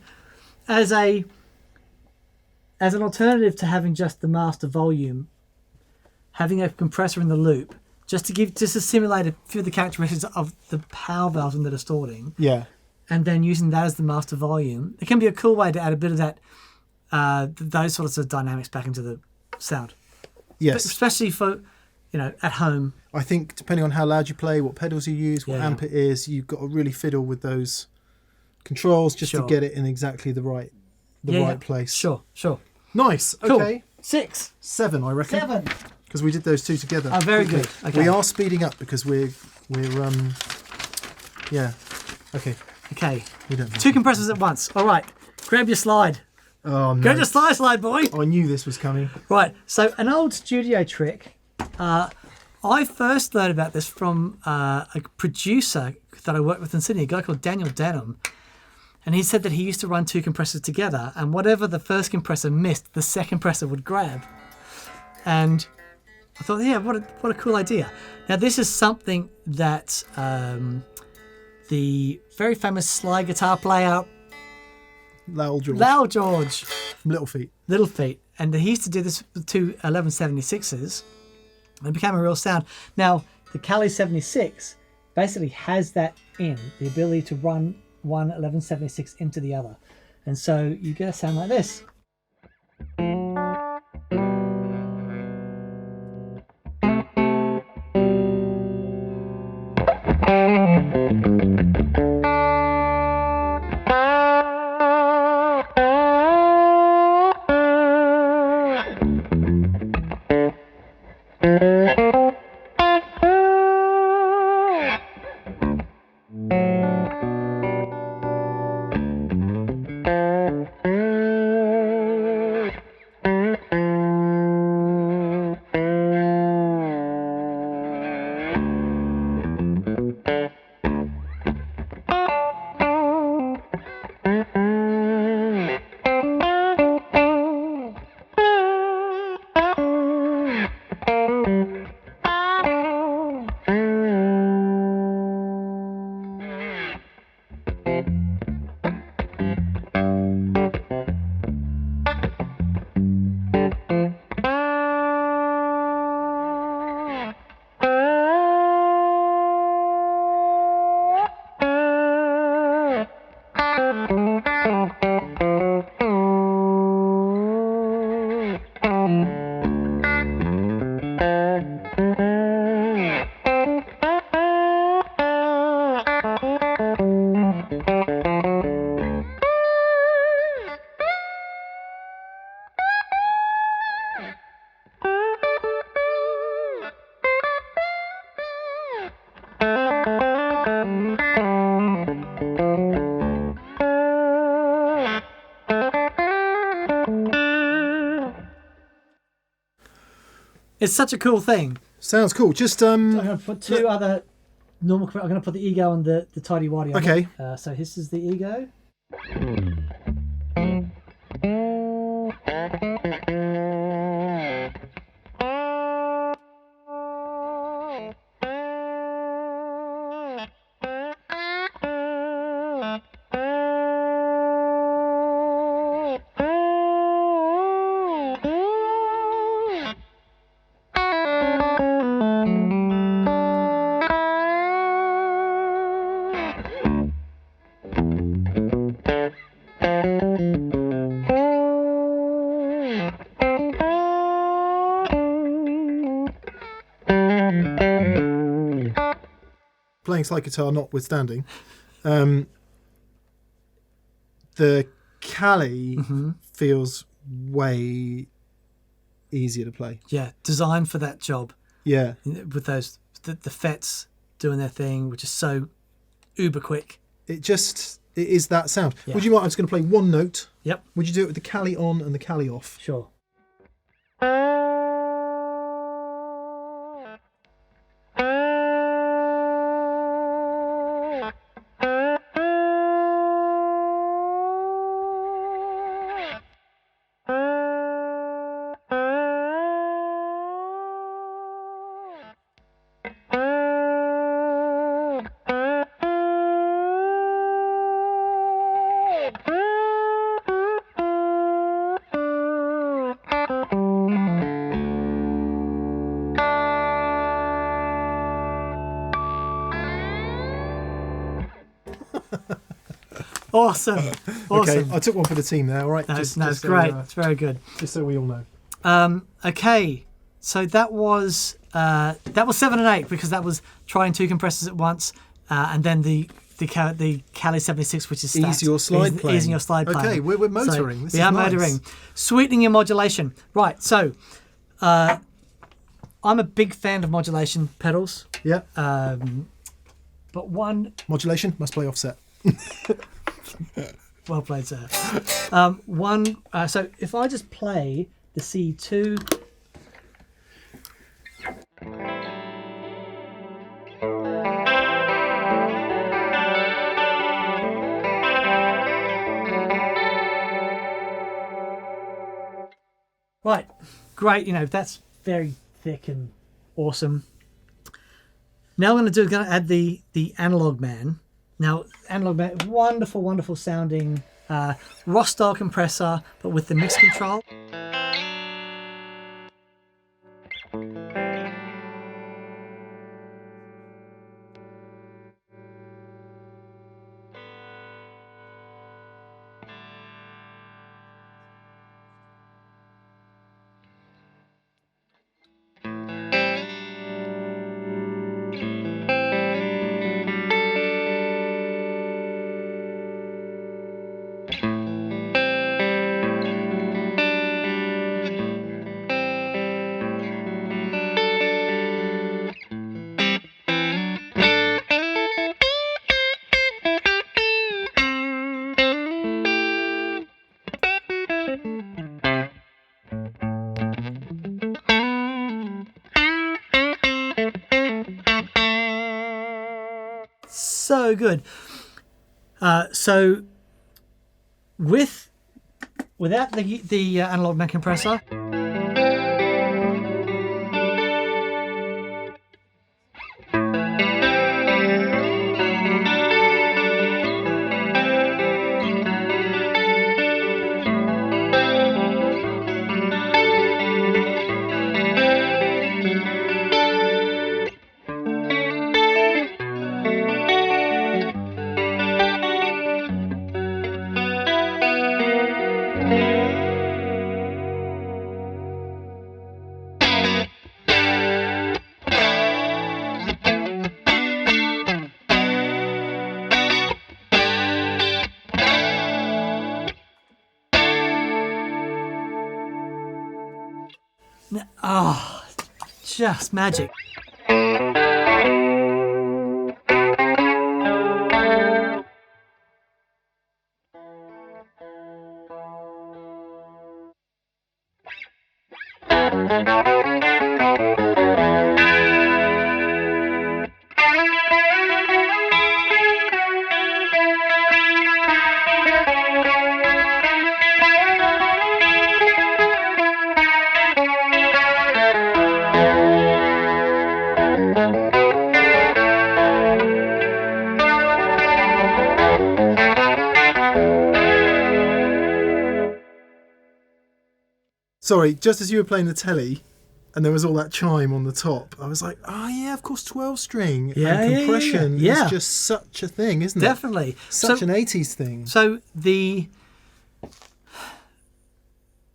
as an alternative to having just the master volume, having a compressor in the loop just to simulate a few of the characteristics of the power valves in the distorting. Yeah. And then using that as the master volume. It can be a cool way to add a bit of that, those sorts of dynamics back into the sound. Yes. But especially for, at home. I think depending on how loud you play, what pedals you use, what Yeah. amp it is, you've got to really fiddle with those controls just to Sure. get it in exactly the right place. Sure. Nice. Cool. Okay. 6. 7, I reckon. 7. Because we did those two together. Oh, very quickly. good. Okay. We are speeding up because we're yeah. Okay. Okay. We don't. 2 compressors at once. All right. Grab your slide. Oh no. Grab your slide, boy. I knew this was coming. Right. So an old studio trick. I first learned about this from a producer that I worked with in Sydney, a guy called Daniel Denham. And he said that he used to run 2 compressors together, and whatever the first compressor missed, the second compressor would grab. And I thought, yeah, what a cool idea. Now, this is something that the very famous slide guitar player, Lowell George. Lowell George, From Little Feat. Little Feat, and he used to do this with 2 1176s, and it became a real sound. Now, the Cali76 basically has that the ability to run one 1176 into the other. And so you get a sound like this. It's such a cool thing. Sounds cool. Just I'm going to put 2 other normal. I'm going to put the Ego and the Tidy Whitey on. Okay. So this is the Ego. playing slide guitar notwithstanding, the Cali feels way easier to play. Yeah, designed for that job. Yeah. With those the Fets doing their thing, which is so uber quick. It is that sound. Yeah. Would you mind? I'm just going to play one note. Yep. Would you do it with the Cali on and the Cali off? Sure. Awesome. Okay, I took one for the team there. All right. No, it's great. It's very good. Just so we all know. Okay, so that was 7 and 8 because that was trying 2 compressors at once, and then the Cali76, which is stacked. Ease your slide plane. Easing your slide plane. Okay, we're motoring. So we are motoring. Sweetening your modulation. Right, so I'm a big fan of modulation pedals. Yeah. But one... Modulation must play offset. Well played, sir. So if I just play the C2... Right, great, that's very thick and awesome. Now I'm going to add the Analog Man. Now, Analog Man, wonderful, wonderful sounding Ross style compressor, but with the mix control. So good. So without the Analog Man compressor, just magic. Sorry, just as you were playing the telly and there was all that chime on the top, I was like, oh yeah, of course, 12-string and compression is just such a thing, isn't it? Definitely. Such an 80s thing. So the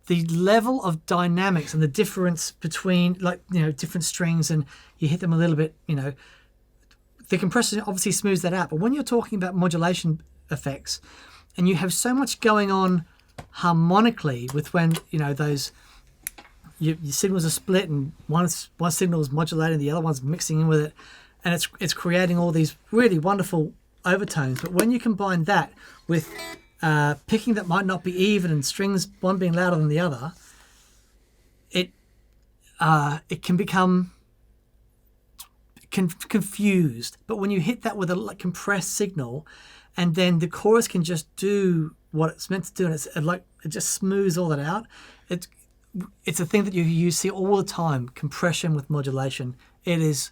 level of dynamics and the difference between, different strings, and you hit them a little bit, the compressor obviously smooths that out. But when you're talking about modulation effects and you have so much going on harmonically with when, those your signals are split and one signal is modulating, the other one's mixing in with it, and it's creating all these really wonderful overtones. But when you combine that with picking that might not be even and strings one being louder than the other, it can become confused. But when you hit that with a compressed signal, and then the chorus can just do what it's meant to do, and it just smooths all that out. It's a thing that you see all the time. Compression with modulation. It is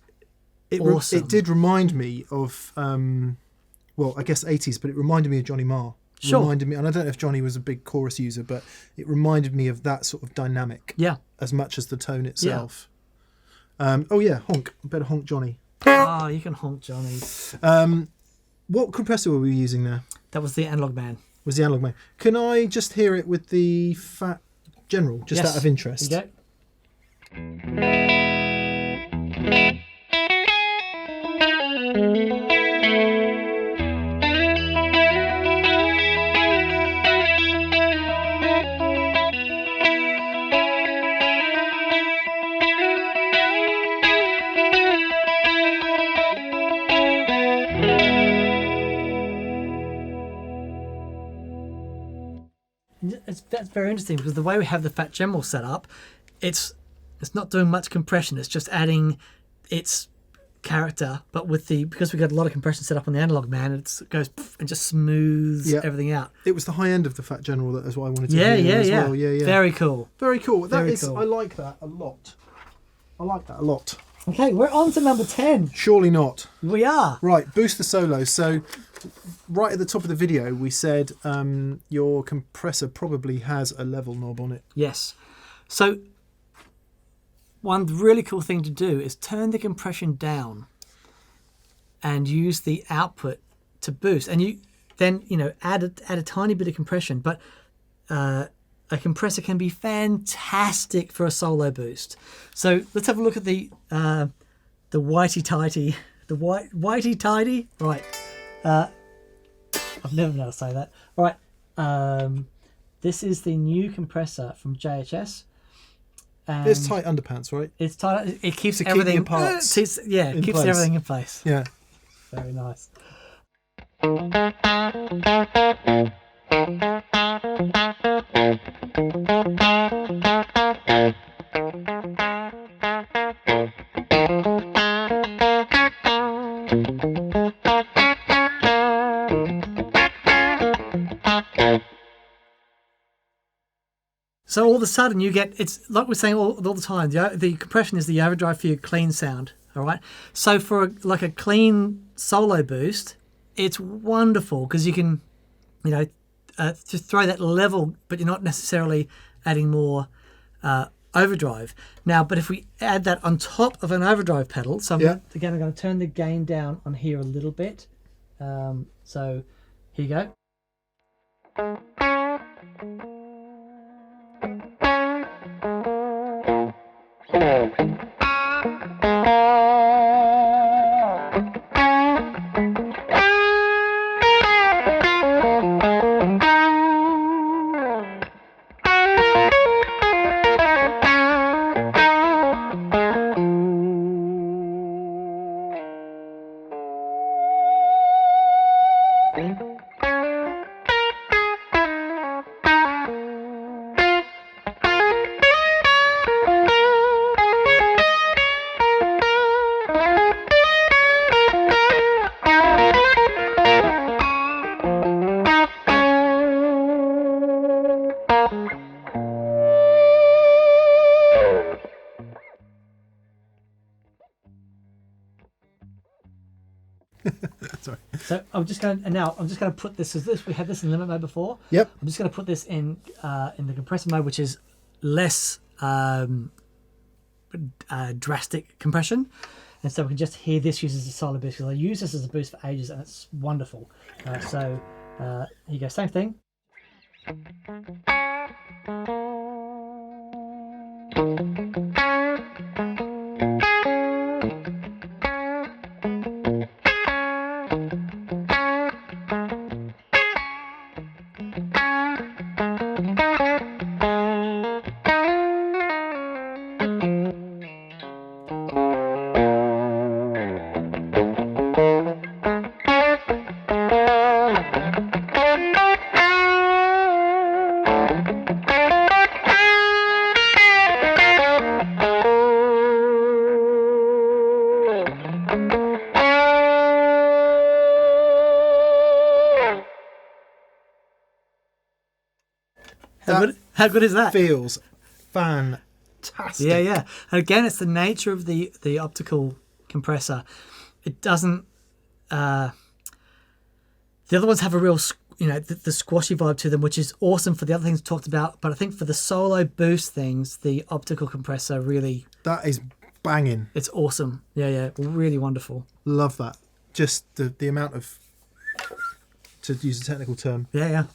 awesome. It did remind me of, I guess 80s, but it reminded me of Johnny Marr. Sure. Reminded me, and I don't know if Johnny was a big chorus user, but it reminded me of that sort of dynamic. Yeah. As much as the tone itself. Yeah. Honk. I better honk Johnny. You can honk Johnny. What compressor were we using there? That was the Analog Man. Was the Analog Man. Can I just hear it with the Fat General, just out of interest? There you go. That's very interesting because the way we have the Fat General set up, it's not doing much compression. It's just adding its character, but because we got a lot of compression set up on the Analog Man, it goes and just smooths everything out. It was the high end of the Fat General that is what I wanted to hear as well. Yeah. Very cool. Very cool. Very cool. I like that a lot. I like that a lot. Okay, we're on to number 10. Surely not. We are. Right, booster solo. So right at the top of the video, we said your compressor probably has a level knob on it. Yes. So one really cool thing to do is turn the compression down and use the output to boost. And you then, add a tiny bit of compression, but a compressor can be fantastic for a solo boost. So let's have a look at the whitey tighty. The whitey tidy. Right. I've never been able to say that. Right. This is the new compressor from JHS. It's tight underpants, right? It's tight. It keeps to everything. Keep the parts it keeps everything in place. Yeah. Very nice. So all of a sudden you get, it's like we're saying all the time, the compression is the overdrive for your clean sound, all right? So for a clean solo boost, it's wonderful because you can, just throw that level, but you're not necessarily adding more overdrive. Now, but if we add that on top of an overdrive pedal, so I'm going to turn the gain down on here a little bit. So here you go. Sorry. So I'm just going to put this as this. We had this in limit mode before. Yep. I'm just going to put this in the compressor mode, which is less drastic compression, and so we can just hear this used as a solo boost. Because I use this as a boost for ages, and it's wonderful. So here you go. Same thing. How good is that? Feels fantastic. Yeah. And again, it's the nature of the optical compressor. It doesn't. The other ones have a real, the squashy vibe to them, which is awesome for the other things we talked about. But I think for the solo boost things, the optical compressor really. That is banging. It's awesome. Yeah, really wonderful. Love that. Just the amount of to use a technical term. Yeah.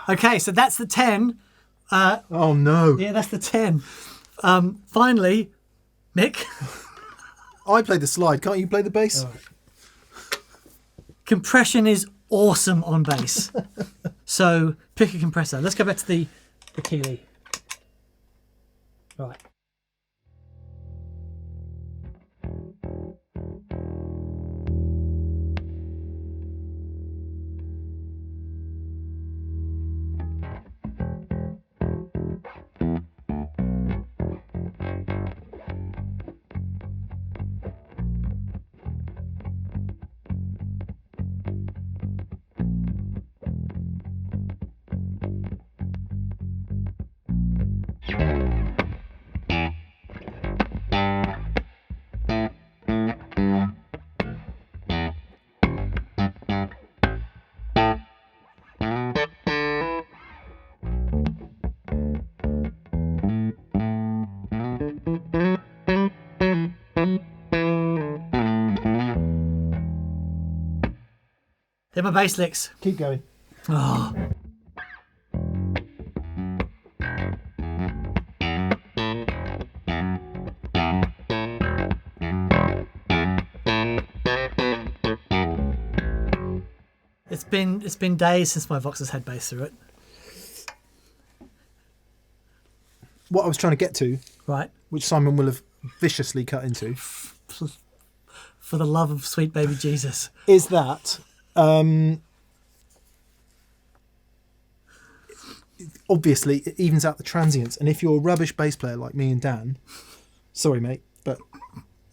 Okay, so that's the 10. Oh no! Yeah, that's the 10. Finally, Mick. I play the slide. Can't you play the bass? Compression is awesome on bass. So pick a compressor. Let's go back to the Keeley. Right. They're my bass licks. Keep going. Oh. It's been days since my Vox has had bass through it. What I was trying to get to, Right. which Simon will have viciously cut into, For the love of sweet baby Jesus. is that obviously it evens out the transients. And if you're a rubbish bass player like me and Dan, sorry mate, but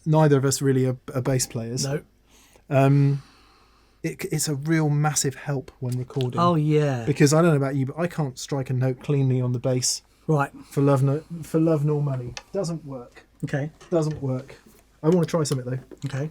neither of us really are bass players. No. It's a real massive help when recording. Oh yeah. Because I don't know about you, but I can't strike a note cleanly on the bass Right. for love nor money. Doesn't work. Okay. Doesn't work. I want to try something though. Okay.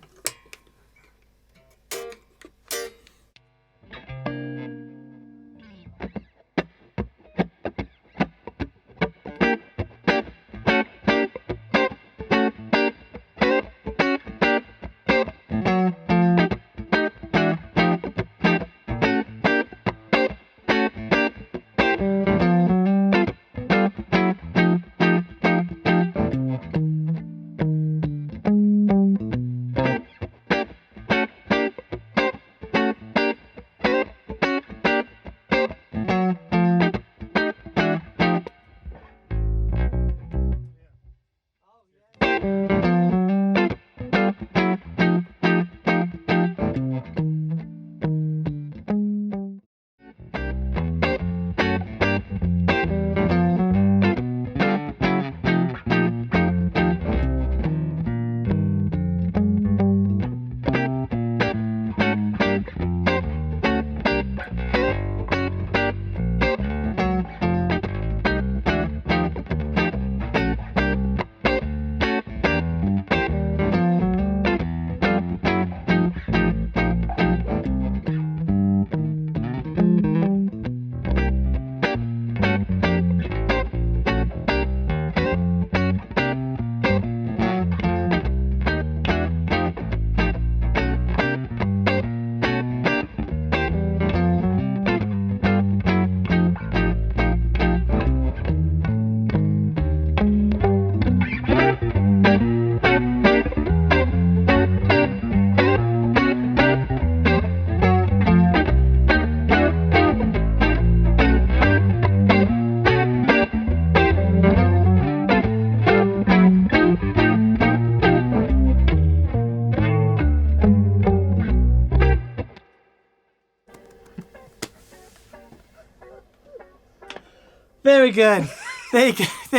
Very good. There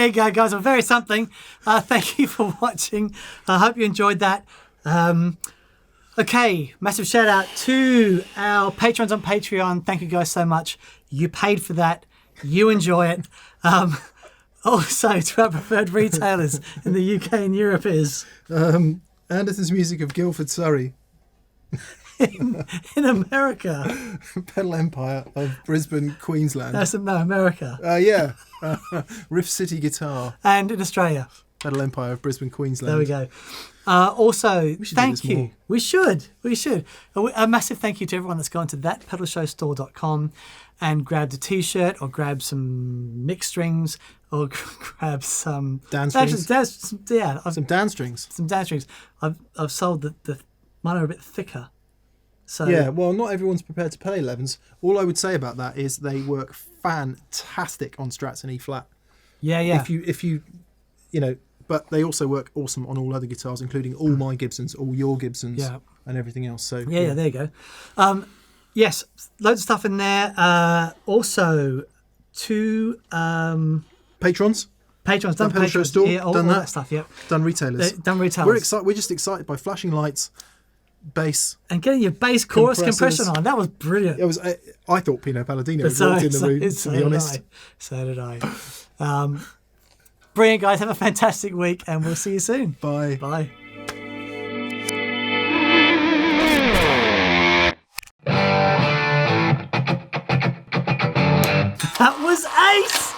you go, guys. Well, very something. Thank you for watching. I hope you enjoyed that. Okay, massive shout out to our patrons on Patreon. Thank you guys so much. You paid for that. You enjoy it. Also, to our preferred retailers in the UK and Europe is... Anderson's Music of Guildford, Surrey. in America. Pedal Empire of Brisbane, Queensland. No, America. Yeah. Riff City Guitar. And in Australia. Pedal Empire of Brisbane, Queensland. There we go. Also, should do thank this you. more. We should. A massive thank you to everyone that's gone to thatpedalshowstore.com and grabbed a t-shirt or grabbed some Mick strings or grabbed some Dan strings. Some Dan strings. Some Dan strings. I've sold the mine are a bit thicker. So Yeah, well, not everyone's prepared to play 11s. All I would say about that is they work fantastic on Strats and E flat. Yeah. If you but they also work awesome on all other guitars, including all my Gibsons, all your Gibsons, and everything else. So yeah, there you go. Yes, loads of stuff in there. Also, 2 patrons, done Pedal Show Store, all done that stuff. Yep, done retailers. done retailers. We're just excited by flashing lights, bass, and getting your bass chorus compressors. compression on. That was brilliant. It was. I thought Pino Palladino walked in the room. To be honest, So did I. Brilliant, guys. Have a fantastic week, and we'll see you soon. Bye. Bye. That was ace!